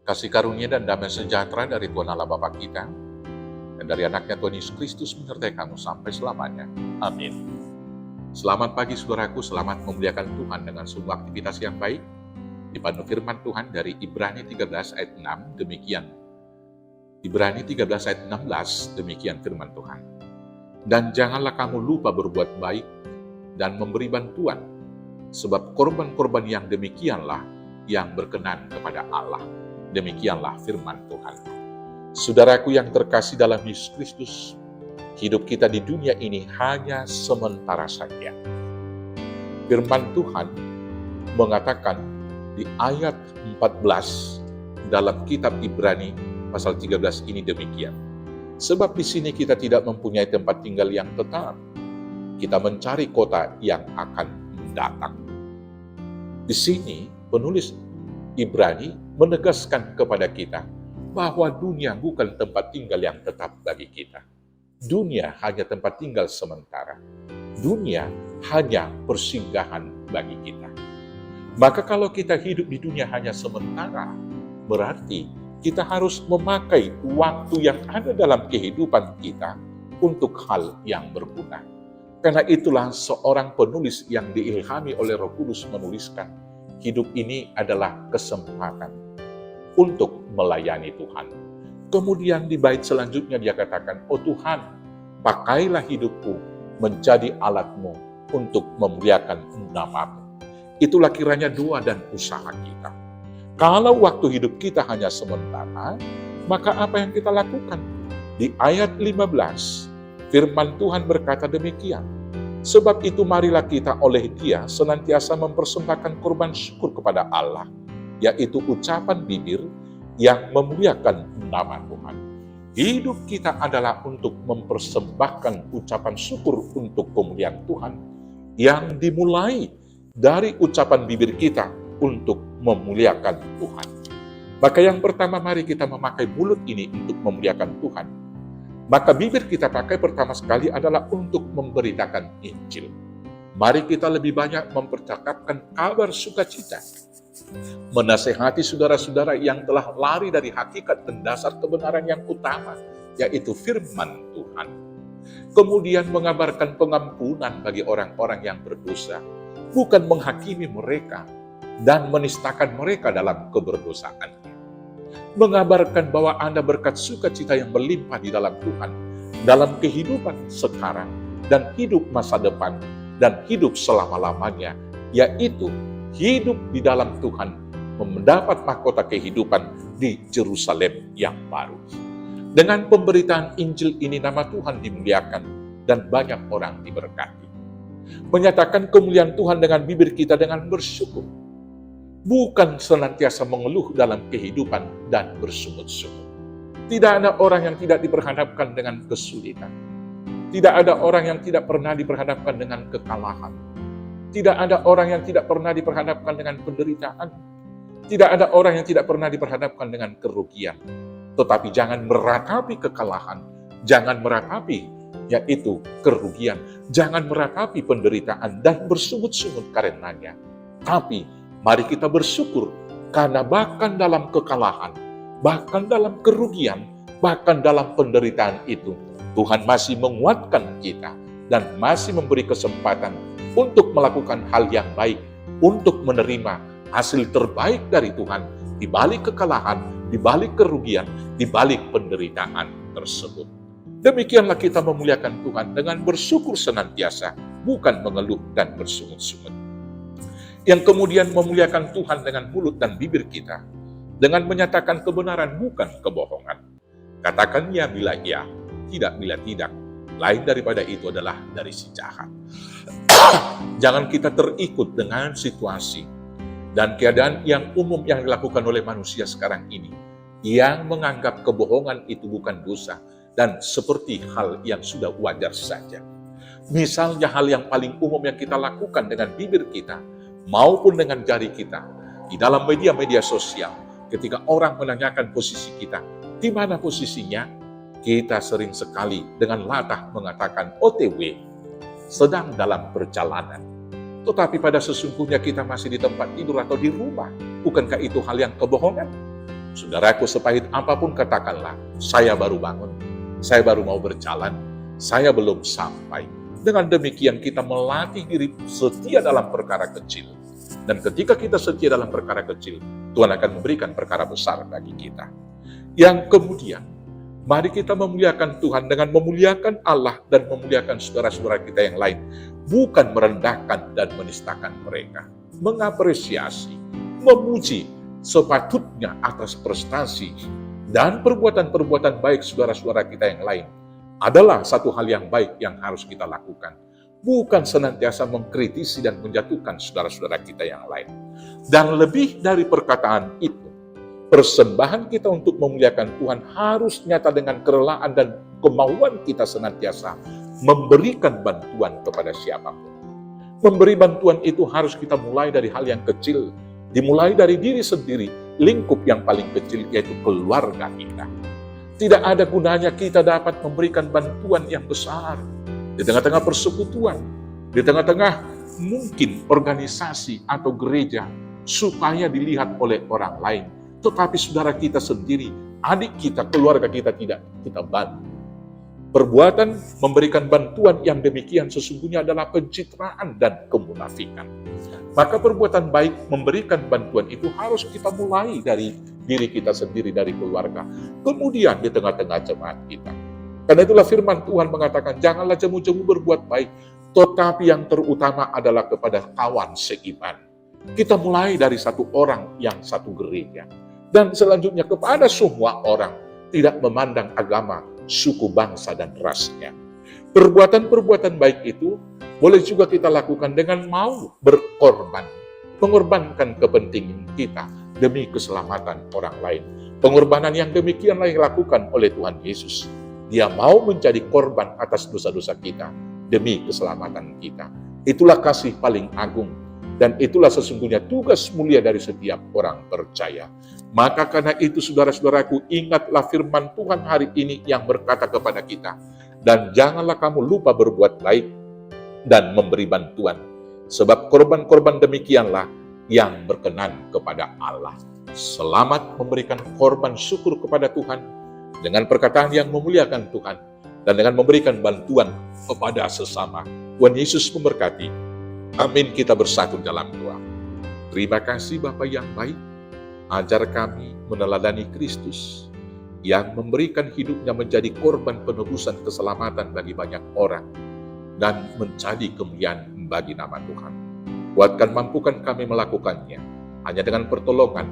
Kasih karunia dan damai sejahtera dari Tuhan Allah Bapa kita, dan dari anaknya Tuhan Yesus Kristus menyertai kamu sampai selamanya. Amin. Selamat pagi saudaraku, selamat memuliakan Tuhan dengan sebuah aktivitas yang baik. Dipandu firman Tuhan dari Ibrani 13 ayat 6, demikian. Ibrani 13 ayat 16, demikian firman Tuhan. Dan janganlah kamu lupa berbuat baik dan memberi bantuan, sebab korban-korban yang demikianlah yang berkenan kepada Allah. Demikianlah firman Tuhan. Saudaraku yang terkasih dalam Yesus Kristus, hidup kita di dunia ini hanya sementara saja. Firman Tuhan mengatakan di ayat 14 dalam kitab Ibrani pasal 13 ini demikian. Sebab di sini kita tidak mempunyai tempat tinggal yang tetap. Kita mencari kota yang akan datang. Di sini penulis Ibrani menegaskan kepada kita bahwa dunia bukan tempat tinggal yang tetap bagi kita. Dunia hanya tempat tinggal sementara. Dunia hanya persinggahan bagi kita. Maka kalau kita hidup di dunia hanya sementara, berarti kita harus memakai waktu yang ada dalam kehidupan kita untuk hal yang berguna. Karena itulah seorang penulis yang diilhami oleh Roh Kudus menuliskan, hidup ini adalah kesempatan untuk melayani Tuhan. Kemudian di bait selanjutnya dia katakan, "Oh Tuhan, pakailah hidupku menjadi alat-Mu untuk memuliakan nama-Mu." Itulah kiranya doa dan usaha kita. Kalau waktu hidup kita hanya sementara, maka apa yang kita lakukan? Di ayat 15, firman Tuhan berkata demikian, "Sebab itu marilah kita oleh Dia senantiasa mempersembahkan korban syukur kepada Allah, yaitu ucapan bibir yang memuliakan nama Tuhan." Hidup kita adalah untuk mempersembahkan ucapan syukur untuk kemuliaan Tuhan yang dimulai dari ucapan bibir kita untuk memuliakan Tuhan. Maka yang pertama, mari kita memakai mulut ini untuk memuliakan Tuhan. Maka bibir kita pakai pertama sekali adalah untuk memberitakan Injil. Mari kita lebih banyak mempercakapkan kabar sukacita, menasehati saudara-saudara yang telah lari dari hakikat dan dasar kebenaran yang utama, yaitu firman Tuhan. Kemudian mengabarkan pengampunan bagi orang-orang yang berdosa, bukan menghakimi mereka dan menistakan mereka dalam keberdosaannya. Mengabarkan bahwa Anda berkat sukacita yang melimpah di dalam Tuhan, dalam kehidupan sekarang dan hidup masa depan dan hidup selama-lamanya, yaitu hidup di dalam Tuhan, mendapat mahkota kehidupan di Yerusalem yang baru. Dengan pemberitaan Injil ini nama Tuhan dimuliakan dan banyak orang diberkati. Menyatakan kemuliaan Tuhan dengan bibir kita dengan bersyukur. Bukan senantiasa mengeluh dalam kehidupan dan bersungut-sungut. Tidak ada orang yang tidak diperhadapkan dengan kesulitan. Tidak ada orang yang tidak pernah diperhadapkan dengan kekalahan. Tidak ada orang yang tidak pernah diperhadapkan dengan penderitaan. Tidak ada orang yang tidak pernah diperhadapkan dengan kerugian. Tetapi jangan meratapi kekalahan. Jangan meratapi yaitu kerugian. Jangan meratapi penderitaan dan bersungut-sungut karenanya. Tapi mari kita bersyukur karena bahkan dalam kekalahan, bahkan dalam kerugian, bahkan dalam penderitaan itu, Tuhan masih menguatkan kita dan masih memberi kesempatan untuk melakukan hal yang baik, untuk menerima hasil terbaik dari Tuhan di balik kekalahan, di balik kerugian, di balik penderitaan tersebut. Demikianlah kita memuliakan Tuhan dengan bersyukur senantiasa, bukan mengeluh dan bersungut-sungut. Yang kemudian memuliakan Tuhan dengan mulut dan bibir kita, dengan menyatakan kebenaran bukan kebohongan. Katakan ya bila ya, tidak bila tidak. Lain daripada itu adalah dari si jahat. Jangan kita terikut dengan situasi dan keadaan yang umum yang dilakukan oleh manusia sekarang ini, yang menganggap kebohongan itu bukan dosa dan seperti hal yang sudah wajar saja. Misalnya hal yang paling umum yang kita lakukan dengan bibir kita, maupun dengan jari kita, di dalam media-media sosial, ketika orang menanyakan posisi kita, di mana posisinya, kita sering sekali dengan latah mengatakan OTW, sedang dalam perjalanan. Tetapi pada sesungguhnya kita masih di tempat tidur atau di rumah. Bukankah itu hal yang kebohongan? Saudaraku, sepahit apapun katakanlah, saya baru bangun, saya baru mau berjalan, saya belum sampai. Dengan demikian kita melatih diri setia dalam perkara kecil. Dan ketika kita setia dalam perkara kecil, Tuhan akan memberikan perkara besar bagi kita. Yang kemudian, mari kita memuliakan Tuhan dengan memuliakan Allah dan memuliakan saudara-saudara kita yang lain. Bukan merendahkan dan menistakan mereka. Mengapresiasi, memuji sepatutnya atas prestasi dan perbuatan-perbuatan baik saudara-saudara kita yang lain adalah satu hal yang baik yang harus kita lakukan. Bukan senantiasa mengkritisi dan menjatuhkan saudara-saudara kita yang lain. Dan lebih dari perkataan itu, persembahan kita untuk memuliakan Tuhan harus nyata dengan kerelaan dan kemauan kita senantiasa memberikan bantuan kepada siapapun. Memberi bantuan itu harus kita mulai dari hal yang kecil, dimulai dari diri sendiri, lingkup yang paling kecil yaitu keluarga kita. Tidak ada gunanya kita dapat memberikan bantuan yang besar di tengah-tengah persekutuan, di tengah-tengah mungkin organisasi atau gereja supaya dilihat oleh orang lain. Tetapi saudara kita sendiri, adik kita, keluarga kita tidak kita bantu. Perbuatan memberikan bantuan yang demikian sesungguhnya adalah pencitraan dan kemunafikan. Maka perbuatan baik memberikan bantuan itu harus kita mulai dari diri kita sendiri, dari keluarga. Kemudian di tengah-tengah jemaat kita. Karena itulah firman Tuhan mengatakan, janganlah jemu-jemu berbuat baik, tetapi yang terutama adalah kepada kawan seiman. Kita mulai dari satu orang yang satu gereja. Dan selanjutnya kepada semua orang, tidak memandang agama, suku, bangsa, dan rasnya. Perbuatan-perbuatan baik itu boleh juga kita lakukan dengan mau berkorban. Mengorbankan kepentingan kita demi keselamatan orang lain. Pengorbanan yang demikianlah yang dilakukan oleh Tuhan Yesus. Dia mau menjadi korban atas dosa-dosa kita demi keselamatan kita. Itulah kasih paling agung. Dan itulah sesungguhnya tugas mulia dari setiap orang percaya. Maka karena itu saudara-saudaraku, ingatlah firman Tuhan hari ini yang berkata kepada kita. Dan janganlah kamu lupa berbuat baik dan memberi bantuan. Sebab korban-korban demikianlah yang berkenan kepada Allah. Selamat memberikan korban syukur kepada Tuhan dengan perkataan yang memuliakan Tuhan dan dengan memberikan bantuan kepada sesama. Tuhan Yesus memberkati. Amin, kita bersatu dalam doa. Terima kasih Bapa yang baik, ajar kami meneladani Kristus yang memberikan hidupnya menjadi korban penebusan keselamatan bagi banyak orang dan menjadi kemuliaan bagi nama Tuhan. Kuatkan, mampukan kami melakukannya hanya dengan pertolongan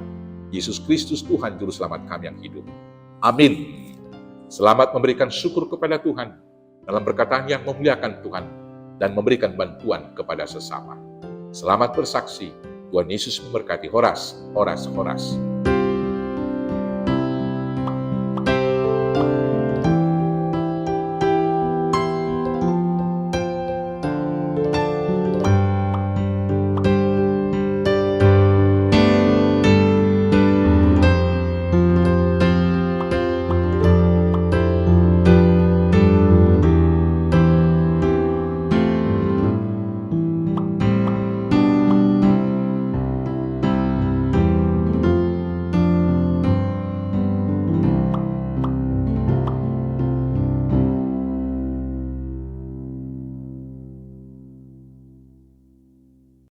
Yesus Kristus Tuhan Juru Selamat kami yang hidup. Amin. Selamat memberikan syukur kepada Tuhan dalam perkataan yang memuliakan Tuhan dan memberikan bantuan kepada sesama. Selamat bersaksi, Tuhan Yesus memberkati. Horas, horas, horas.